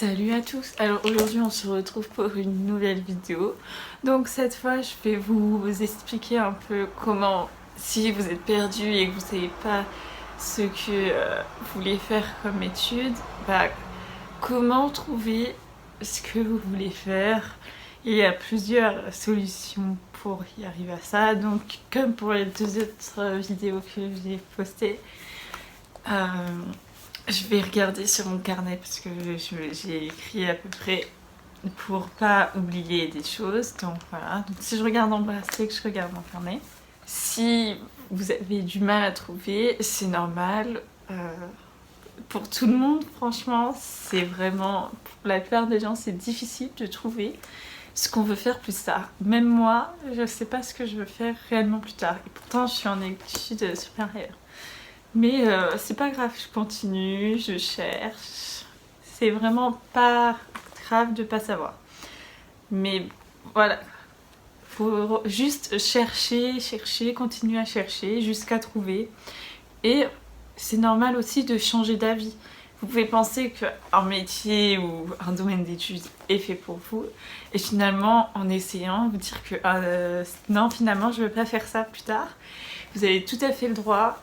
Salut à tous. Alors aujourd'hui on se retrouve pour une nouvelle vidéo. Donc cette fois je vais vous expliquer un peu comment, si vous êtes perdu et que vous savez pas ce que vous voulez faire comme étude, comment trouver ce que vous voulez faire. Il y a plusieurs solutions pour y arriver à ça. Donc comme pour les deux autres vidéos que j'ai postées, je vais regarder sur mon carnet parce que j'ai écrit à peu près pour pas oublier des choses. Donc voilà, donc, si je regarde en bas, c'est que je regarde mon carnet. Si vous avez du mal à trouver, c'est normal. Pour tout le monde, franchement, c'est vraiment... Pour la plupart des gens, c'est difficile de trouver ce qu'on veut faire plus tard. Même moi, je sais pas ce que je veux faire réellement plus tard. Et pourtant, je suis en études supérieures. Mais c'est pas grave, je continue, je cherche. C'est vraiment pas grave de pas savoir. Mais voilà, faut juste chercher, continuer à chercher jusqu'à trouver. Et c'est normal aussi de changer d'avis. Vous pouvez penser qu'un métier ou un domaine d'études est fait pour vous. Et finalement, en essayant, vous dire que non, finalement, je veux pas faire ça plus tard. Vous avez tout à fait le droit.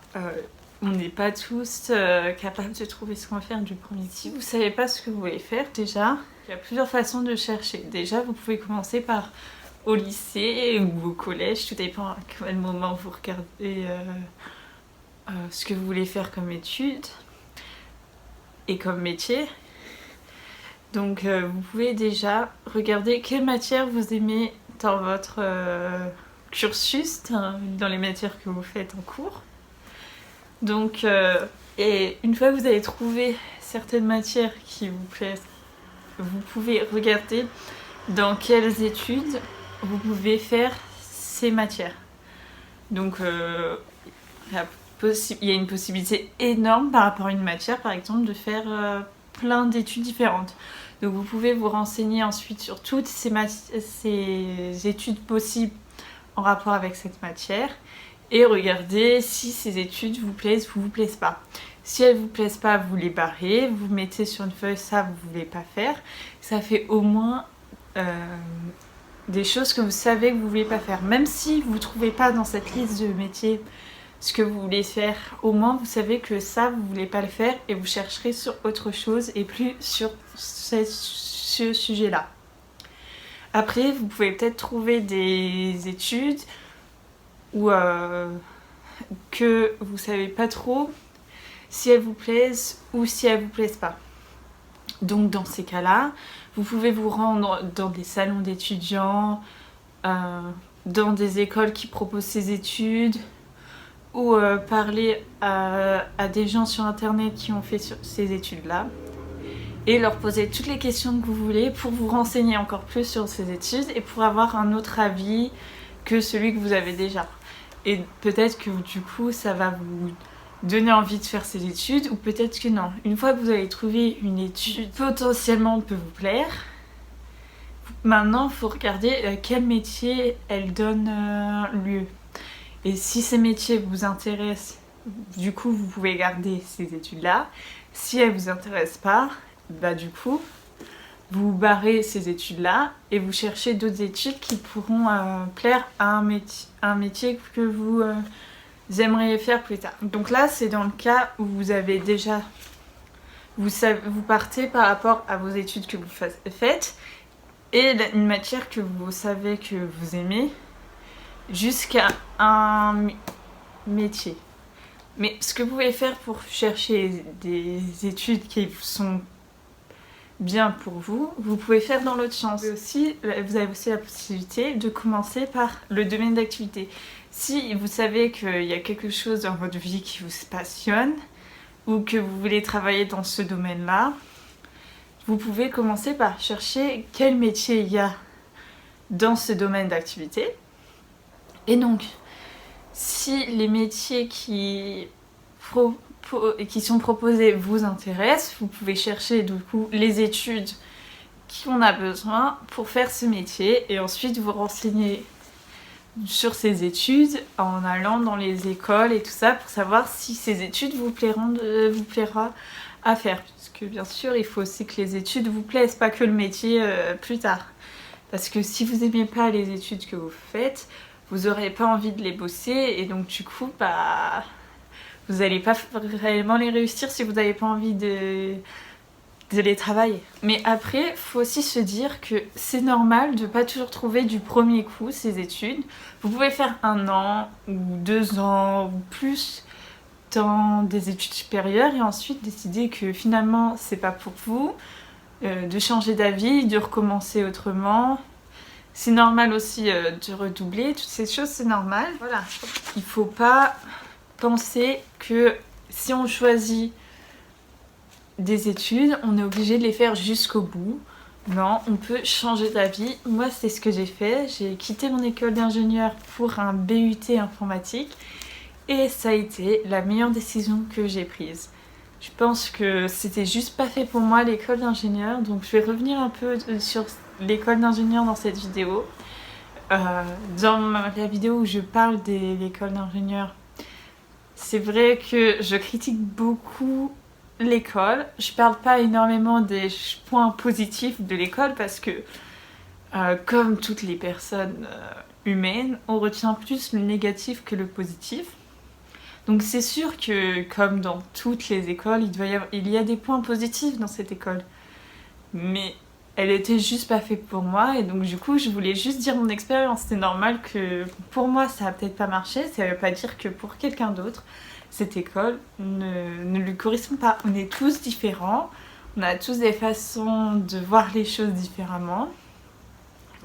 On n'est pas tous capables de trouver ce qu'on va faire du premier. Si vous ne savez pas ce que vous voulez faire, déjà, il y a plusieurs façons de chercher. Déjà, vous pouvez commencer par au lycée ou au collège, tout dépend à quel moment vous regardez ce que vous voulez faire comme étude et comme métier. Donc, vous pouvez déjà regarder quelle matière vous aimez dans votre cursus, dans les matières que vous faites en cours. Donc, et une fois que vous avez trouvé certaines matières qui vous plaisent, vous pouvez regarder dans quelles études vous pouvez faire ces matières. Donc, il y a une possibilité énorme par rapport à une matière, par exemple, de faire plein d'études différentes. Donc, vous pouvez vous renseigner ensuite sur toutes ces études possibles en rapport avec cette matière. Et regardez si ces études vous plaisent ou vous plaisent pas. Si elles vous plaisent pas, vous les barrez, vous mettez sur une feuille ça vous voulez pas faire. Ça fait au moins des choses que vous savez que vous voulez pas faire. Même si vous trouvez pas dans cette liste de métiers ce que vous voulez faire, au moins vous savez que ça vous voulez pas le faire et vous chercherez sur autre chose et plus sur ce sujet-là. Après, vous pouvez peut-être trouver des études ou que vous savez pas trop si elles vous plaisent ou si elles vous plaisent pas. Donc dans ces cas-là, vous pouvez vous rendre dans des salons d'étudiants, dans des écoles qui proposent ces études, ou parler à des gens sur internet qui ont fait ces études-là et leur poser toutes les questions que vous voulez pour vous renseigner encore plus sur ces études et pour avoir un autre avis que celui que vous avez déjà. Et peut-être que du coup, ça va vous donner envie de faire ces études ou peut-être que non. Une fois que vous avez trouvé une étude potentiellement peut vous plaire, maintenant, il faut regarder quel métier elle donne lieu. Et si ces métiers vous intéressent, du coup, vous pouvez garder ces études-là. Si elles ne vous intéressent pas, du coup, vous barrez ces études-là et vous cherchez d'autres études qui pourront plaire à un métier que vous aimeriez faire plus tard. Donc là, c'est dans le cas où vous avez déjà... Vous partez par rapport à vos études que vous faites et une matière que vous savez que vous aimez jusqu'à un métier. Mais ce que vous pouvez faire pour chercher des études qui sont bien pour vous, vous pouvez faire dans l'autre sens. Vous avez aussi la possibilité de commencer par le domaine d'activité. Si vous savez qu'il y a quelque chose dans votre vie qui vous passionne ou que vous voulez travailler dans ce domaine-là, vous pouvez commencer par chercher quel métier il y a dans ce domaine d'activité. Et donc, si les métiers qui sont proposés vous intéressent, vous pouvez chercher du coup les études qu'on a besoin pour faire ce métier et ensuite vous renseigner sur ces études en allant dans les écoles et tout ça pour savoir si ces études vous plaira à faire. Parce que bien sûr, il faut aussi que les études vous plaisent, pas que le métier plus tard. Parce que si vous n'aimez pas les études que vous faites, vous n'aurez pas envie de les bosser et donc du coup, bah, vous n'allez pas réellement les réussir si vous n'avez pas envie de les travailler. Mais après, faut aussi se dire que c'est normal de pas toujours trouver du premier coup ces études. Vous pouvez faire 1 an ou 2 ans ou plus dans des études supérieures et ensuite décider que finalement c'est pas pour vous, de changer d'avis, de recommencer autrement. C'est normal aussi de redoubler, toutes ces choses c'est normal. Voilà. Il faut pas penser que si on choisit des études, on est obligé de les faire jusqu'au bout. Non, on peut changer d'avis. Moi, c'est ce que j'ai fait. J'ai quitté mon école d'ingénieur pour un BUT informatique et ça a été la meilleure décision que j'ai prise. Je pense que c'était juste pas fait pour moi l'école d'ingénieur, donc je vais revenir un peu sur l'école d'ingénieur dans cette vidéo. Dans la vidéo où je parle de l'école d'ingénieur, c'est vrai que je critique beaucoup l'école. Je parle pas énormément des points positifs de l'école parce que, comme toutes les personnes humaines, on retient plus le négatif que le positif. Donc c'est sûr que, comme dans toutes les écoles, il y a des points positifs dans cette école. Mais elle était juste pas faite pour moi et donc du coup je voulais juste dire mon expérience. C'est normal que pour moi ça a peut-être pas marché, ça veut pas dire que pour quelqu'un d'autre cette école ne lui correspond pas. On est tous différents, on a tous des façons de voir les choses différemment.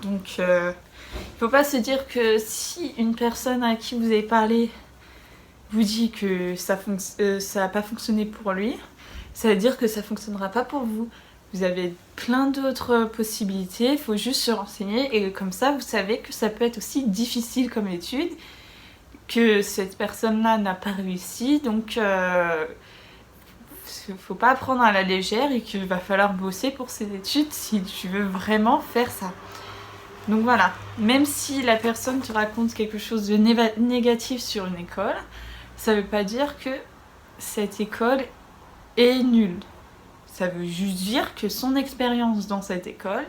Donc il faut pas se dire que si une personne à qui vous avez parlé vous dit que ça n'a pas fonctionné pour lui, ça veut dire que ça fonctionnera pas pour vous. Vous avez plein d'autres possibilités, il faut juste se renseigner et comme ça vous savez que ça peut être aussi difficile comme étude, que cette personne-là n'a pas réussi, donc faut pas prendre à la légère et qu'il va falloir bosser pour ces études si tu veux vraiment faire ça. Donc voilà, même si la personne te raconte quelque chose de négatif sur une école, ça veut pas dire que cette école est nulle. Ça veut juste dire que son expérience dans cette école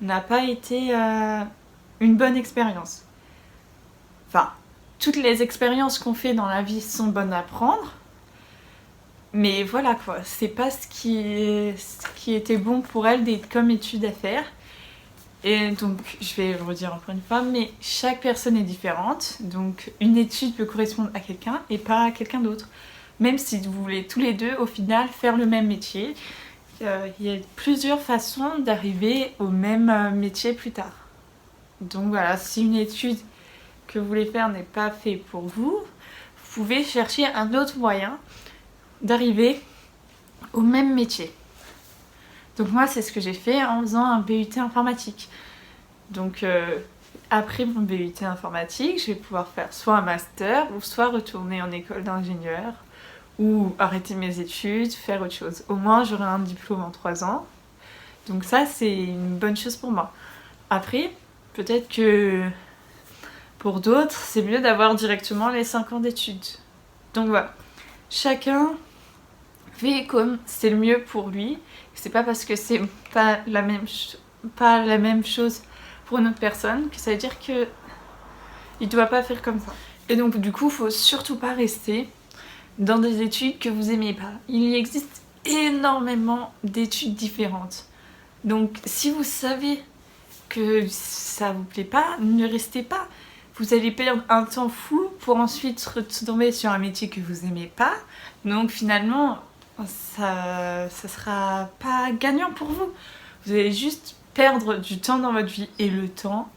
n'a pas été une bonne expérience. Enfin, toutes les expériences qu'on fait dans la vie sont bonnes à prendre, mais voilà quoi, c'est pas ce qui était bon pour elle comme étude à faire. Et donc, je vais le redire encore une fois, mais chaque personne est différente, donc une étude peut correspondre à quelqu'un et pas à quelqu'un d'autre. Même si vous voulez tous les deux, au final, faire le même métier, il y a plusieurs façons d'arriver au même métier plus tard. Donc voilà, si une étude que vous voulez faire n'est pas faite pour vous, vous pouvez chercher un autre moyen d'arriver au même métier. Donc moi, c'est ce que j'ai fait en faisant un BUT informatique. Donc après mon BUT informatique, je vais pouvoir faire soit un master ou soit retourner en école d'ingénieur ou arrêter mes études, faire autre chose. Au moins, j'aurai un diplôme en 3 ans. Donc ça, c'est une bonne chose pour moi. Après, peut-être que pour d'autres, c'est mieux d'avoir directement les 5 ans d'études. Donc voilà, chacun fait comme c'est le mieux pour lui. C'est pas parce que c'est pas la même chose pour une autre personne que ça veut dire que il doit pas faire comme ça. Et donc du coup, faut surtout pas rester dans des études que vous aimez pas. Il existe énormément d'études différentes. Donc si vous savez que ça vous plaît pas, ne restez pas. Vous allez perdre un temps fou pour ensuite retomber sur un métier que vous aimez pas. Donc finalement, ça sera pas gagnant pour vous. Vous allez juste perdre du temps dans votre vie. Et le temps,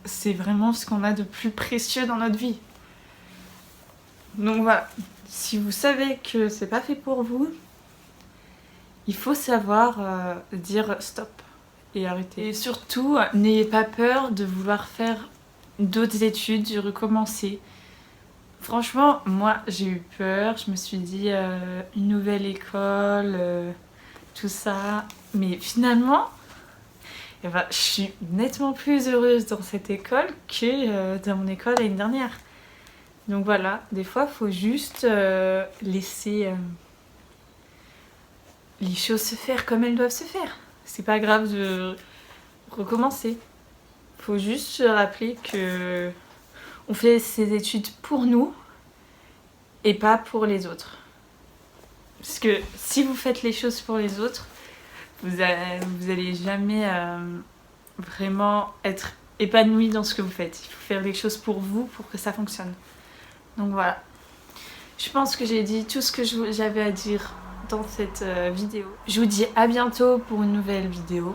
c'est vraiment ce qu'on a de plus précieux dans notre vie. Donc voilà, si vous savez que c'est pas fait pour vous, il faut savoir dire stop et arrêter. Et surtout, n'ayez pas peur de vouloir faire d'autres études, de recommencer. Franchement, moi j'ai eu peur, je me suis dit une nouvelle école, tout ça. Mais finalement, eh ben, je suis nettement plus heureuse dans cette école que dans mon école l'année dernière. Donc voilà, des fois il faut juste laisser les choses se faire comme elles doivent se faire. C'est pas grave de recommencer. Faut juste se rappeler que on fait ces études pour nous et pas pour les autres. Parce que si vous faites les choses pour les autres, vous allez jamais vraiment être épanoui dans ce que vous faites. Il faut faire les choses pour vous, pour que ça fonctionne. Donc voilà. Je pense que j'ai dit tout ce que j'avais à dire dans cette vidéo. Je vous dis à bientôt pour une nouvelle vidéo.